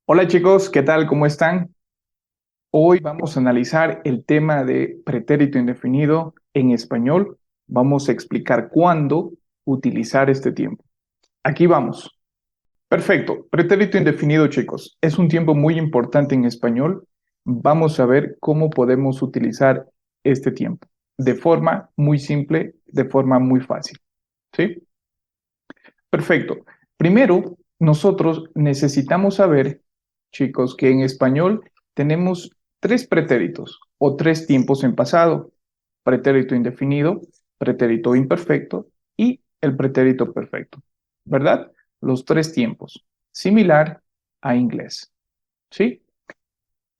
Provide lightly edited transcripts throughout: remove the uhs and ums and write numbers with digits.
Hola chicos, ¿qué tal? ¿Cómo están? Hoy vamos a analizar el tema de pretérito indefinido en español. Vamos a explicar cuándo utilizar este tiempo. Aquí vamos. Perfecto. Pretérito indefinido, chicos, es un tiempo muy importante en español. Vamos a ver cómo podemos utilizar este tiempo de forma muy simple, de forma muy fácil. ¿Sí? Perfecto. Primero, nosotros necesitamos saber, chicos, que en español tenemos tres pretéritos o tres tiempos en pasado: pretérito indefinido, pretérito imperfecto y el pretérito perfecto, ¿verdad? Los tres tiempos, similar a inglés, ¿sí?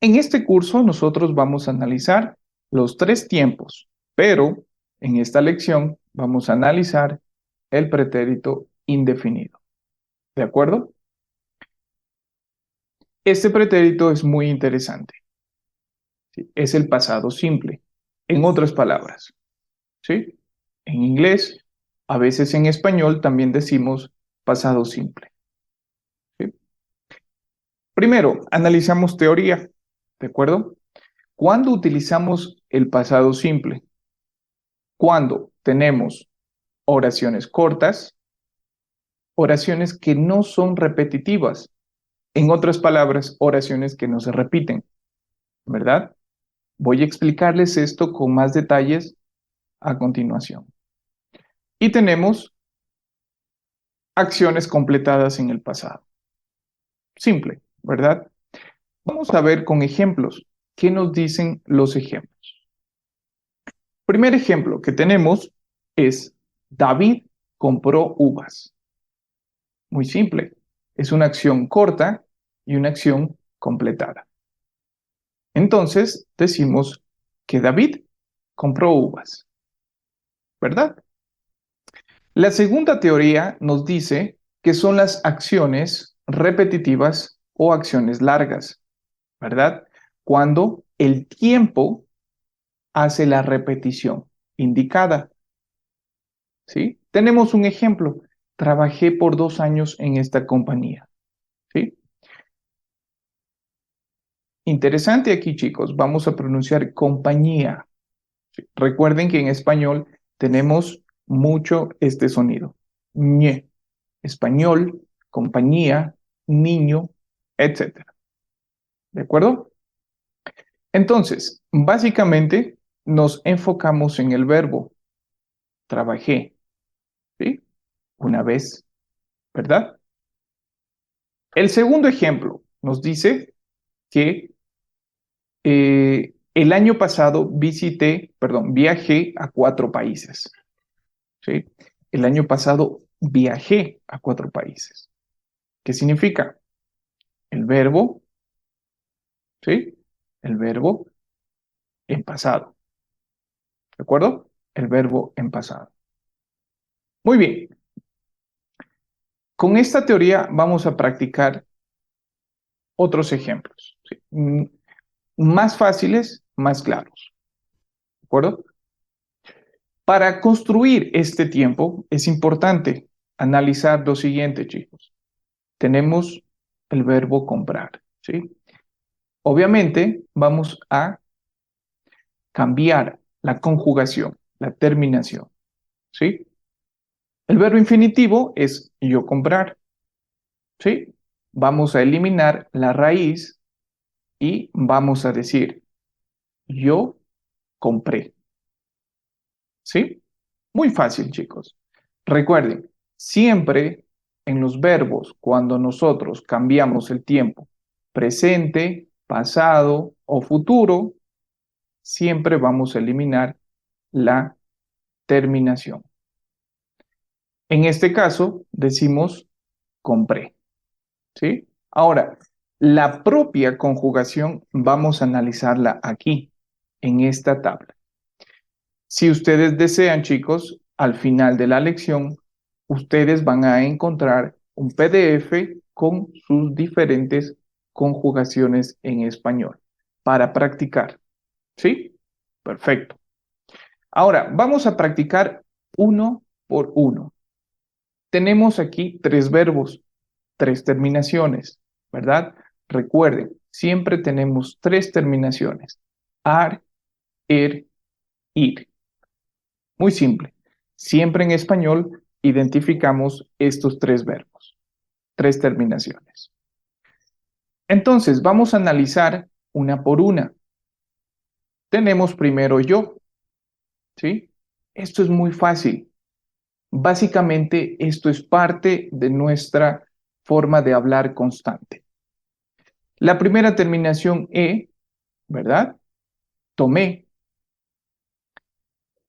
En este curso nosotros vamos a analizar los tres tiempos, pero en esta lección vamos a analizar el pretérito indefinido. ¿De acuerdo? Este pretérito es muy interesante. ¿Sí? Es el pasado simple. En otras palabras, ¿sí? En inglés, a veces en español también decimos pasado simple. ¿Sí? Primero, analizamos teoría. ¿De acuerdo? ¿Cuándo utilizamos el pasado simple? Cuando tenemos oraciones cortas, oraciones que no son repetitivas. En otras palabras, oraciones que no se repiten, ¿verdad? Voy a explicarles esto con más detalles a continuación. Y tenemos acciones completadas en el pasado. Simple, ¿verdad? Vamos a ver con ejemplos. ¿Qué nos dicen los ejemplos? Primer ejemplo que tenemos es: David compró uvas. Muy simple. Es una acción corta y una acción completada. Entonces decimos que David compró uvas, ¿verdad? La segunda teoría nos dice que son las acciones repetitivas o acciones largas, ¿verdad? Cuando el tiempo hace la repetición indicada, ¿sí? Tenemos un ejemplo. Trabajé por 2 años en esta compañía, ¿sí? Interesante aquí, chicos. Vamos a pronunciar compañía. ¿Sí? Recuerden que en español tenemos mucho este sonido. Ñe. Español, compañía, niño, etcétera. ¿De acuerdo? Entonces, básicamente nos enfocamos en el verbo trabajé, ¿sí? Una vez, ¿verdad? El segundo ejemplo nos dice que el año pasado viajé a 4 países, ¿sí? El año pasado viajé a 4 países. ¿Qué significa? El verbo, ¿sí? El verbo en pasado. ¿De acuerdo? El verbo en pasado. Muy bien. Con esta teoría vamos a practicar otros ejemplos, ¿sí? Más fáciles, más claros. ¿De acuerdo? Para construir este tiempo es importante analizar lo siguiente, chicos. Tenemos el verbo comprar, ¿sí? Obviamente vamos a cambiar la conjugación, la terminación, ¿sí? El verbo infinitivo es yo comprar, ¿sí? Vamos a eliminar la raíz y vamos a decir yo compré, ¿sí? Muy fácil, chicos. Recuerden, siempre en los verbos, cuando nosotros cambiamos el tiempo, presente, pasado o futuro, siempre vamos a eliminar la terminación. En este caso, decimos compré, ¿sí? Ahora, la propia conjugación vamos a analizarla aquí, en esta tabla. Si ustedes desean, chicos, al final de la lección, ustedes van a encontrar un PDF con sus diferentes conjugaciones en español para practicar, ¿sí? Perfecto. Ahora, vamos a practicar uno por uno. Tenemos aquí tres verbos, tres terminaciones, ¿verdad? Recuerden, siempre tenemos tres terminaciones. Ar, er, ir. Muy simple. Siempre en español identificamos estos tres verbos, tres terminaciones. Entonces, vamos a analizar una por una. Tenemos primero yo, ¿sí? Esto es muy fácil. Básicamente, esto es parte de nuestra forma de hablar constante. La primera terminación ¿verdad? Tomé.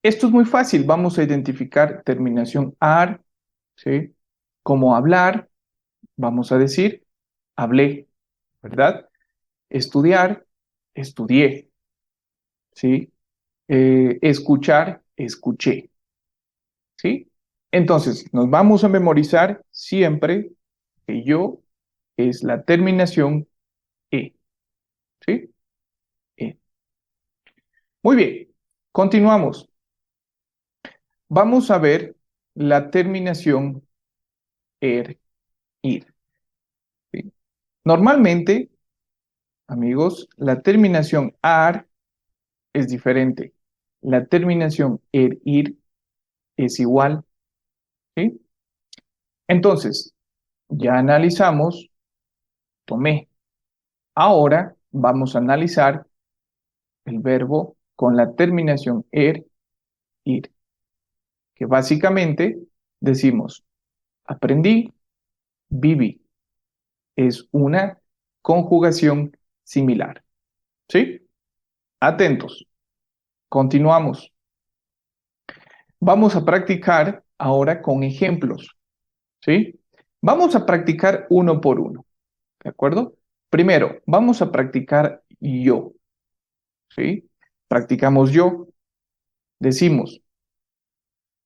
Esto es muy fácil. Vamos a identificar terminación ar, ¿sí? Como hablar, vamos a decir hablé, ¿verdad? Estudiar, estudié, ¿sí? Escuchar, escuché, ¿sí? Entonces, nos vamos a memorizar siempre que yo es la terminación e, ¿sí? E. Muy bien, continuamos. Vamos a ver la terminación ir, ¿sí? Normalmente, amigos, la terminación ar es diferente. La terminación ir es igual, ¿sí? Entonces, ya analizamos, tomé. Ahora vamos a analizar el verbo con la terminación ir, que básicamente decimos, aprendí, viví. Es una conjugación similar, ¿sí? Atentos, continuamos. Vamos a practicar ahora con ejemplos, ¿sí? Vamos a practicar uno por uno, ¿de acuerdo? Primero, vamos a practicar yo, ¿sí? Practicamos yo, decimos,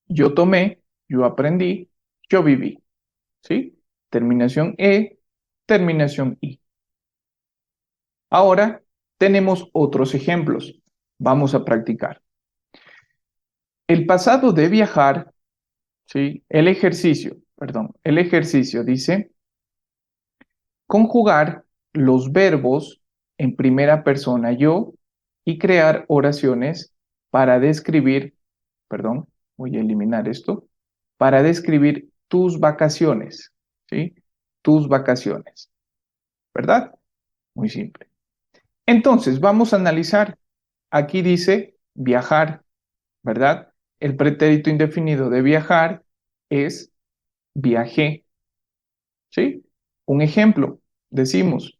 yo tomé, yo aprendí, yo viví, ¿sí? Terminación terminación i. Ahora tenemos otros ejemplos. Vamos a practicar. El pasado de viajar, ¿sí? El ejercicio dice conjugar los verbos en primera persona yo y crear oraciones para describir, perdón, voy a eliminar esto, para describir tus vacaciones, ¿sí? Tus vacaciones, ¿verdad? Muy simple. Entonces, vamos a analizar. Aquí dice viajar, ¿verdad? El pretérito indefinido de viajar es viajé, ¿sí? Un ejemplo, decimos,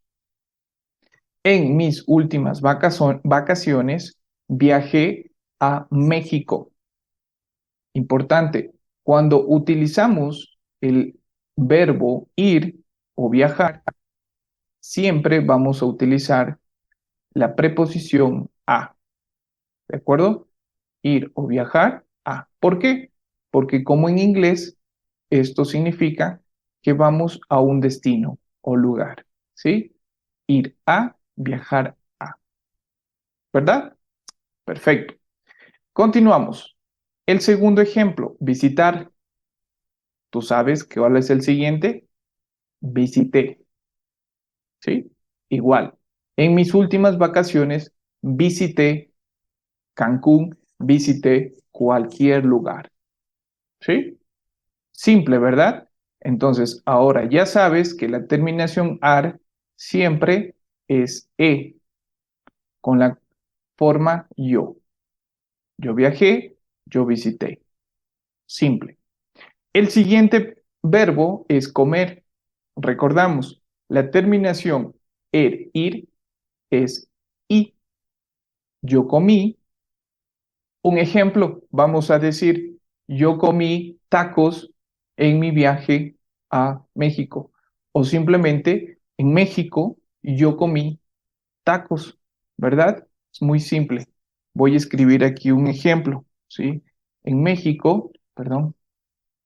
en mis últimas vacaciones viajé a México. Importante, cuando utilizamos el verbo ir o viajar, siempre vamos a utilizar la preposición a, ¿de acuerdo? Ir o viajar a. ¿Por qué? Porque como en inglés, esto significa que vamos a un destino o lugar, ¿sí? Ir a, viajar a, ¿verdad? Perfecto. Continuamos. El segundo ejemplo, visitar. ¿Tú sabes cuál es el siguiente? Visité, ¿sí? Igual. En mis últimas vacaciones visité Cancún, visité cualquier lugar, ¿sí? Simple, ¿verdad? Entonces, ahora ya sabes que la terminación ar siempre es con la forma yo. Yo viajé, yo visité. Simple. El siguiente verbo es comer. Recordamos, la terminación ir es i. Yo comí. Un ejemplo, vamos a decir, yo comí tacos en mi viaje a México. O simplemente, en México yo comí tacos, ¿verdad? Es muy simple. Voy a escribir aquí un ejemplo, ¿sí? En México, perdón,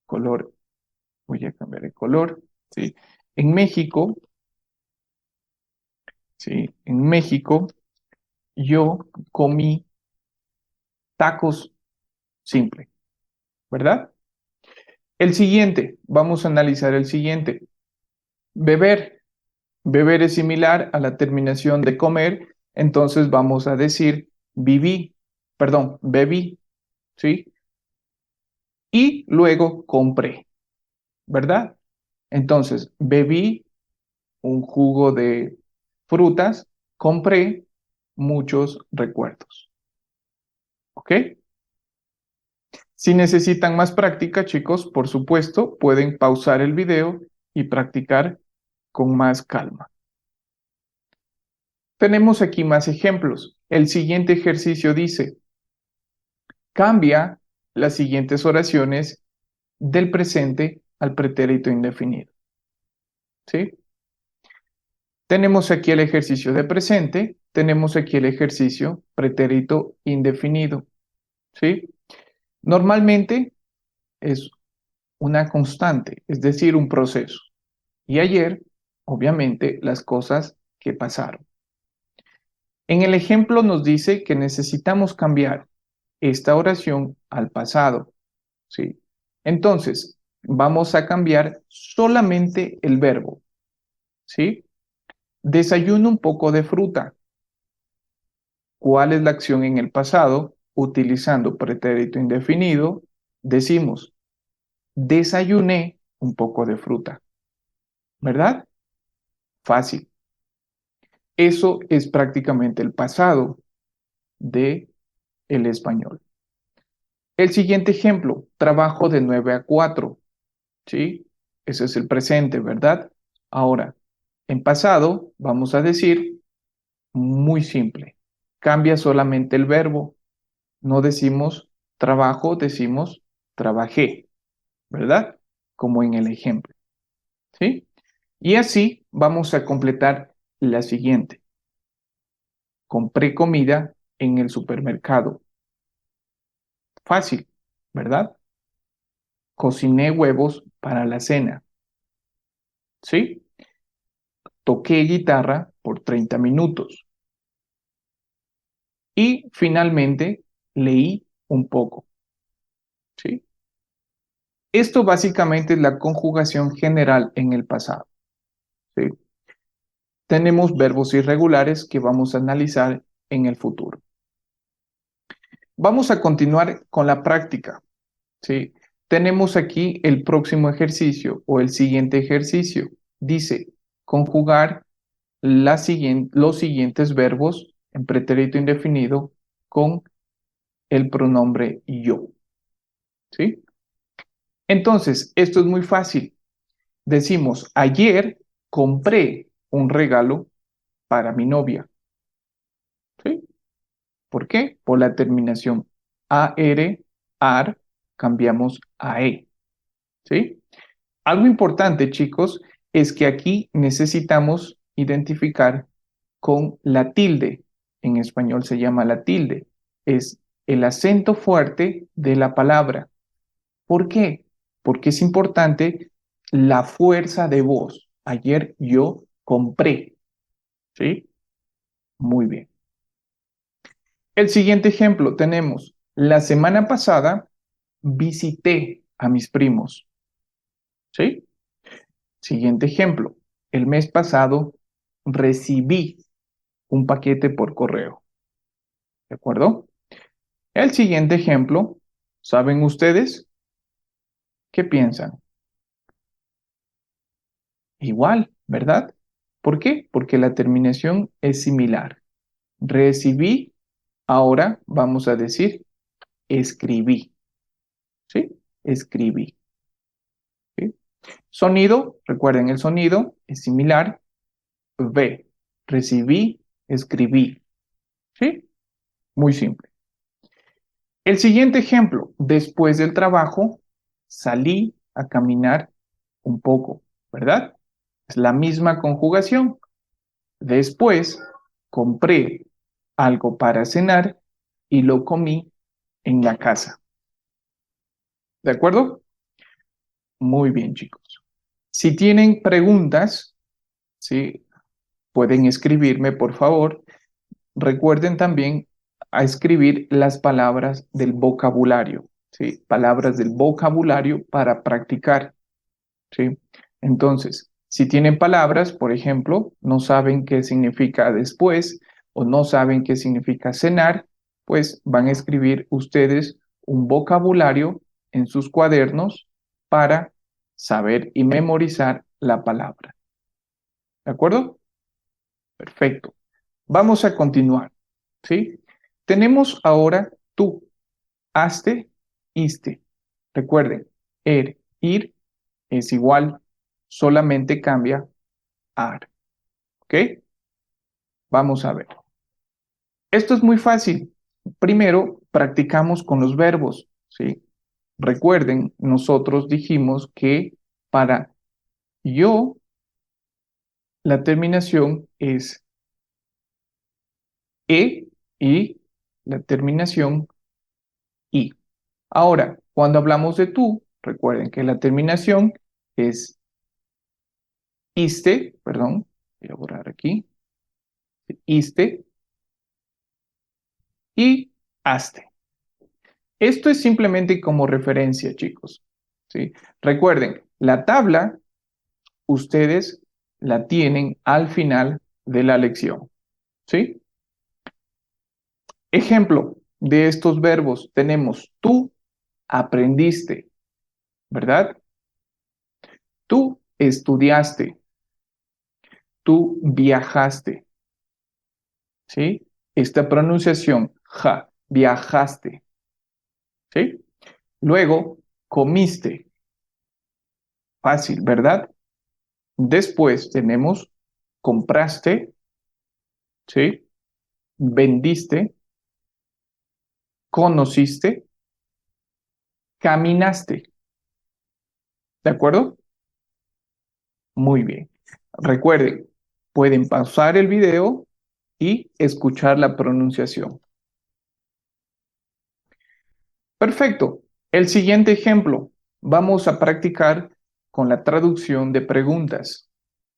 color, voy a cambiar el color, ¿sí? En México, ¿sí? En México yo comí tacos, simple, ¿verdad? El siguiente, vamos a analizar el siguiente. Beber. Beber es similar a la terminación de comer, entonces vamos a decir bebí, ¿sí? Y luego compré, ¿verdad? Entonces, bebí un jugo de frutas, compré muchos recuerdos, ¿ok? Si necesitan más práctica, chicos, por supuesto, pueden pausar el video y practicar con más calma. Tenemos aquí más ejemplos. El siguiente ejercicio dice, cambia las siguientes oraciones del presente al pretérito indefinido, ¿sí? Tenemos aquí el ejercicio de presente, tenemos aquí el ejercicio pretérito indefinido, ¿sí? Normalmente es una constante, es decir, un proceso. Y ayer, obviamente, las cosas que pasaron. En el ejemplo nos dice que necesitamos cambiar esta oración al pasado, ¿sí? Entonces, vamos a cambiar solamente el verbo, ¿sí? Desayuno un poco de fruta. ¿Cuál es la acción en el pasado? Utilizando pretérito indefinido, decimos, desayuné un poco de fruta, ¿verdad? Fácil. Eso es prácticamente el pasado de el español. El siguiente ejemplo, trabajo de 9 a 4, ¿sí? Ese es el presente, ¿verdad? Ahora, en pasado vamos a decir muy simple. Cambia solamente el verbo. No decimos trabajo, decimos trabajé, ¿verdad? Como en el ejemplo, ¿sí? Y así vamos a completar la siguiente. Compré comida en el supermercado. Fácil, ¿verdad? Cociné huevos para la cena, ¿sí? Toqué guitarra por 30 minutos. Y finalmente leí un poco, ¿sí? Esto básicamente es la conjugación general en el pasado, ¿sí? Tenemos verbos irregulares que vamos a analizar en el futuro. Vamos a continuar con la práctica, ¿sí? Tenemos aquí el próximo ejercicio o el siguiente ejercicio. Dice conjugar los siguientes verbos en pretérito indefinido con el pronombre yo, ¿sí? Entonces, esto es muy fácil. Decimos, ayer compré un regalo para mi novia, ¿sí? ¿Por qué? Por la terminación ar, cambiamos a e, ¿sí? Algo importante, chicos, es que aquí necesitamos identificar con la tilde. En español se llama la tilde. Es el acento fuerte de la palabra. ¿Por qué? Porque es importante la fuerza de voz. Ayer yo compré, ¿sí? Muy bien. El siguiente ejemplo tenemos, la semana pasada visité a mis primos, ¿sí? Siguiente ejemplo, el mes pasado recibí un paquete por correo, ¿de acuerdo? El siguiente ejemplo, ¿saben ustedes qué piensan? Igual, ¿verdad? ¿Por qué? Porque la terminación es similar. Recibí, ahora vamos a decir escribí, ¿sí? Escribí, ¿sí? Sonido, recuerden el sonido, es similar. Ve, recibí, escribí, ¿sí? Muy simple. El siguiente ejemplo, después del trabajo, salí a caminar un poco, ¿verdad? Es la misma conjugación. Después, compré algo para cenar y lo comí en la casa. ¿De acuerdo? Muy bien, chicos. Si tienen preguntas, ¿sí? Pueden escribirme, por favor. Recuerden también a escribir las palabras del vocabulario, ¿sí? Palabras del vocabulario para practicar, ¿sí? Entonces, Si tienen palabras, por ejemplo, no saben qué significa después o no saben qué significa cenar, pues van a escribir ustedes un vocabulario en sus cuadernos para saber y memorizar la palabra. ¿De acuerdo? Perfecto. Vamos a continuar, ¿sí? Tenemos ahora tú, haste, iste. Recuerden, ir es igual, solamente cambia ar, ¿ok? Vamos a ver. Esto es muy fácil. Primero, practicamos con los verbos, ¿sí? Recuerden, nosotros dijimos que para yo, la terminación es y la terminación i. Ahora, cuando hablamos de tú, recuerden que la terminación es iste, perdón, voy a borrar aquí, iste y aste. Esto es simplemente como referencia, chicos, ¿sí? Recuerden, la tabla ustedes la tienen al final de la lección, ¿sí? Ejemplo de estos verbos tenemos tú aprendiste, ¿verdad? Tú estudiaste, tú viajaste, ¿sí? Esta pronunciación, ja, viajaste, ¿sí? Luego, comiste, fácil, ¿verdad? Después tenemos compraste, ¿sí? Vendiste, conociste, caminaste, ¿de acuerdo? Muy bien. Recuerden, pueden pausar el video y escuchar la pronunciación. Perfecto. El siguiente ejemplo, vamos a practicar con la traducción de preguntas.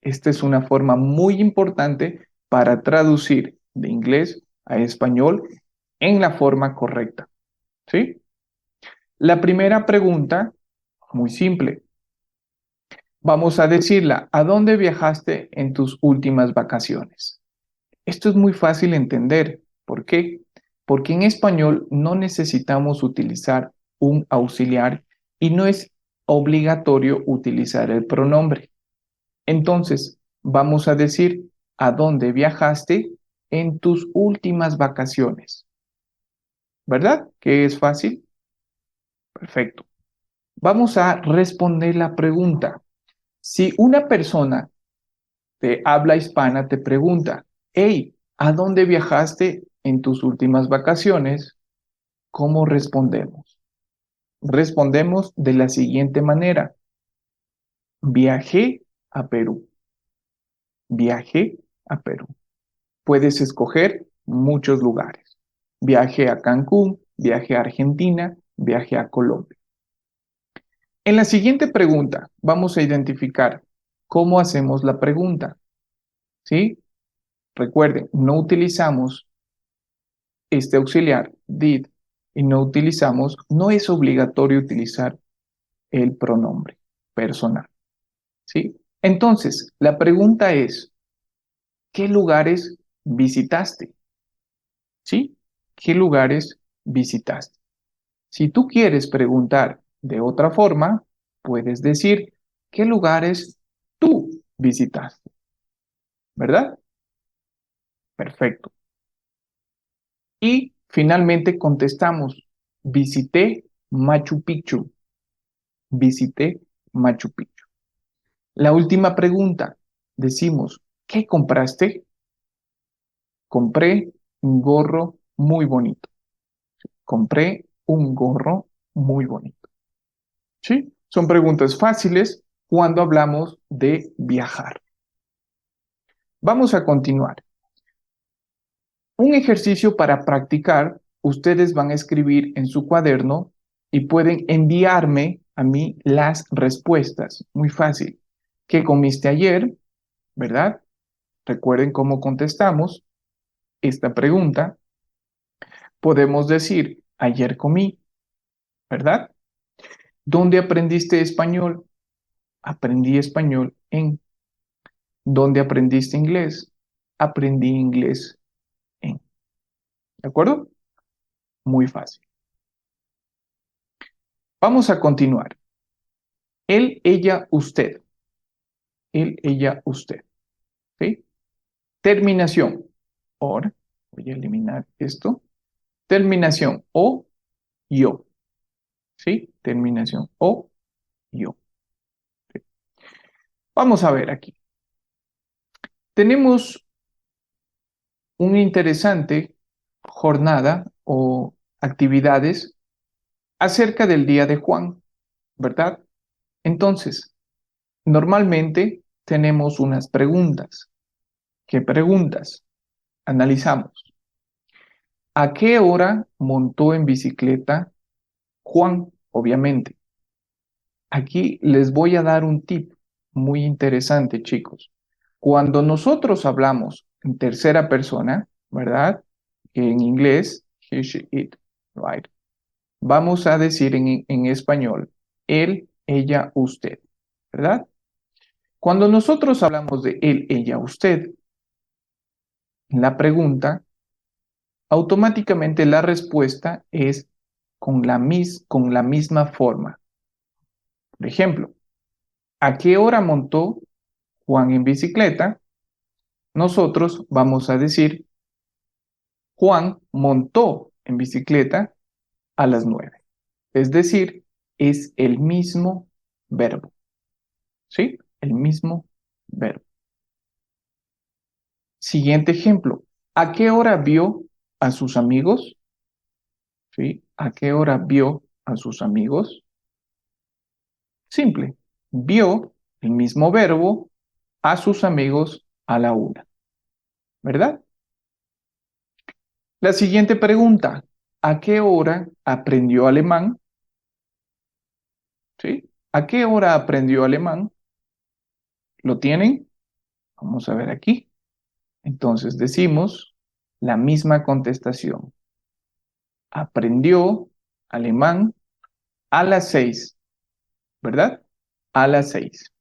Esta es una forma muy importante para traducir de inglés a español en la forma correcta. ¿Sí? La primera pregunta, muy simple. Vamos a decirla, ¿a dónde viajaste en tus últimas vacaciones? Esto es muy fácil de entender. ¿Por qué? Porque en español no necesitamos utilizar un auxiliar y no es obligatorio utilizar el pronombre. Entonces, vamos a decir, ¿a dónde viajaste en tus últimas vacaciones? ¿Verdad? ¿Que es fácil? Perfecto. Vamos a responder la pregunta. Si una persona de habla hispana te pregunta, hey, ¿a dónde viajaste en tus últimas vacaciones? ¿Cómo respondemos? Respondemos de la siguiente manera. Viajé a Perú. Viajé a Perú. Puedes escoger muchos lugares. Viajé a Cancún, viajé a Argentina, viajé a Colombia. En la siguiente pregunta vamos a identificar cómo hacemos la pregunta. ¿Sí? Recuerden, no utilizamos este auxiliar, did, y no es obligatorio utilizar el pronombre personal, ¿sí? Entonces, la pregunta es, ¿qué lugares visitaste? ¿Sí? ¿Qué lugares visitaste? Si tú quieres preguntar de otra forma, puedes decir, ¿qué lugares tú visitaste? ¿Verdad? Perfecto. Y finalmente contestamos, visité Machu Picchu. Visité Machu Picchu. La última pregunta, decimos, ¿qué compraste? Compré un gorro muy bonito. Compré un gorro muy bonito. ¿Sí? Son preguntas fáciles cuando hablamos de viajar. Vamos a continuar. Un ejercicio para practicar, ustedes van a escribir en su cuaderno y pueden enviarme a mí las respuestas. Muy fácil. ¿Qué comiste ayer? ¿Verdad? Recuerden cómo contestamos esta pregunta. Podemos decir, ayer comí, ¿verdad? ¿Dónde aprendiste español? Aprendí español en. ¿Dónde aprendiste inglés? Aprendí inglés en. ¿De acuerdo? Muy fácil. Vamos a continuar. Él, ella, usted. Él, ella, usted. ¿Sí? Terminación. Or. Voy a eliminar esto. Terminación. O, yo. ¿Sí? Terminación. O, yo. ¿Sí? Vamos a ver aquí. Tenemos una interesante jornada o actividades acerca del día de Juan, ¿verdad? Entonces, normalmente tenemos unas preguntas. ¿Qué preguntas? Analizamos. ¿A qué hora montó en bicicleta Juan? Obviamente. Aquí les voy a dar un tip muy interesante, chicos. Cuando nosotros hablamos en tercera persona, ¿verdad? En inglés, he, she, it, right? Vamos a decir en español, él, ella, usted, ¿verdad? Cuando nosotros hablamos de él, ella, usted, la pregunta, automáticamente la respuesta es con la misma forma. Por ejemplo, ¿a qué hora montó Juan en bicicleta? Nosotros vamos a decir, Juan montó en bicicleta a las 9. Es decir, es el mismo verbo. ¿Sí? El mismo verbo. Siguiente ejemplo. ¿A qué hora vio a sus amigos? ¿Sí? ¿A qué hora vio a sus amigos? Simple. Vio el mismo verbo a sus amigos a la 1. ¿Verdad? La siguiente pregunta. ¿A qué hora aprendió alemán? ¿Sí? ¿A qué hora aprendió alemán? ¿Lo tienen? Vamos a ver aquí. Entonces decimos la misma contestación. Aprendió alemán a las 6, ¿verdad? A las 6.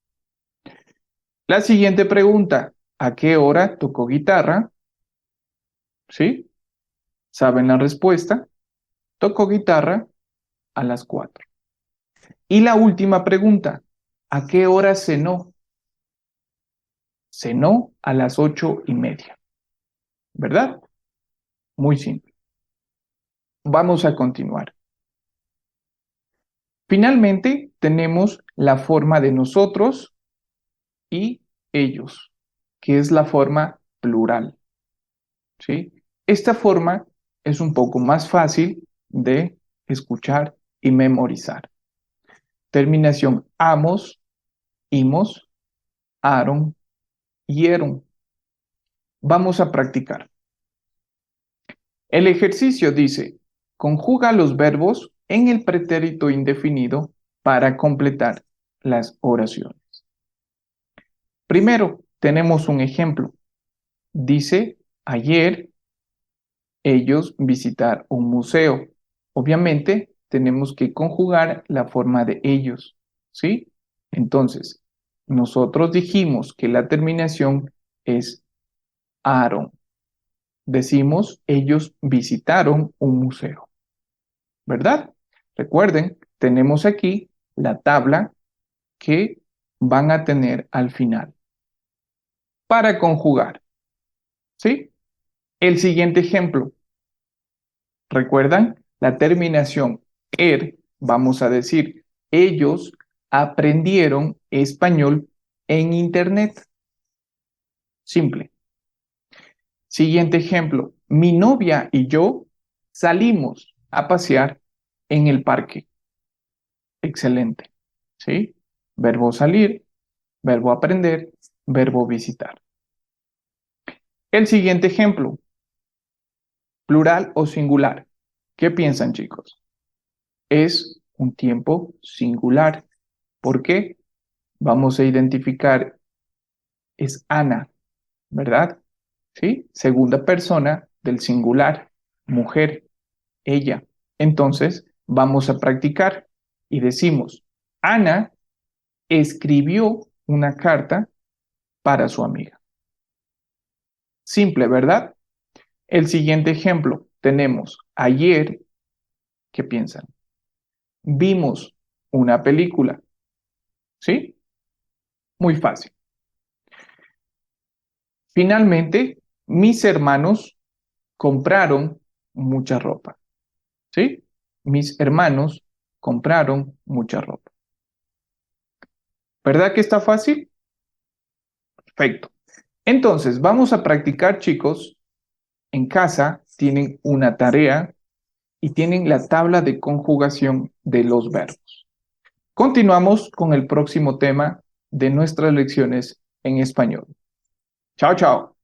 La siguiente pregunta, ¿a qué hora tocó guitarra? ¿Sí? ¿Saben la respuesta? Tocó guitarra a las 4. Y la última pregunta, ¿a qué hora cenó? Cenó a las 8:30, ¿verdad? Muy simple. Vamos a continuar. Finalmente, tenemos la forma de nosotros y ellos, que es la forma plural. ¿Sí? Esta forma es un poco más fácil de escuchar y memorizar. Terminación amos, imos, aron, hieron. Vamos a practicar. El ejercicio dice, conjuga los verbos en el pretérito indefinido para completar las oraciones. Primero, tenemos un ejemplo. Dice, ayer ellos visitar un museo. Obviamente, tenemos que conjugar la forma de ellos, ¿sí? Entonces, nosotros dijimos que la terminación es aron. Decimos, ellos visitaron un museo, ¿verdad? Recuerden, tenemos aquí la tabla que van a tener al final para conjugar, ¿sí? El siguiente ejemplo, ¿recuerdan? La terminación vamos a decir, ellos aprendieron español en Internet. Simple. Siguiente ejemplo, mi novia y yo salimos a pasear en el parque. Excelente. ¿Sí? Verbo salir, verbo aprender, verbo visitar. El siguiente ejemplo, plural o singular. ¿Qué piensan, chicos? Es un tiempo singular. ¿Por qué? Vamos a identificar, es Ana, ¿verdad? ¿Sí? Segunda persona del singular, mujer, ella. Entonces, vamos a practicar y decimos, Ana escribió una carta para su amiga. Simple, ¿verdad? El siguiente ejemplo, tenemos ayer, ¿qué piensan? Vimos una película, ¿sí? Muy fácil. Finalmente, mis hermanos compraron mucha ropa, ¿sí? Mis hermanos compraron mucha ropa. ¿Verdad que está fácil? Perfecto. Entonces, vamos a practicar, chicos. En casa tienen una tarea y tienen la tabla de conjugación de los verbos. Continuamos con el próximo tema de nuestras lecciones en español. Chao, chao.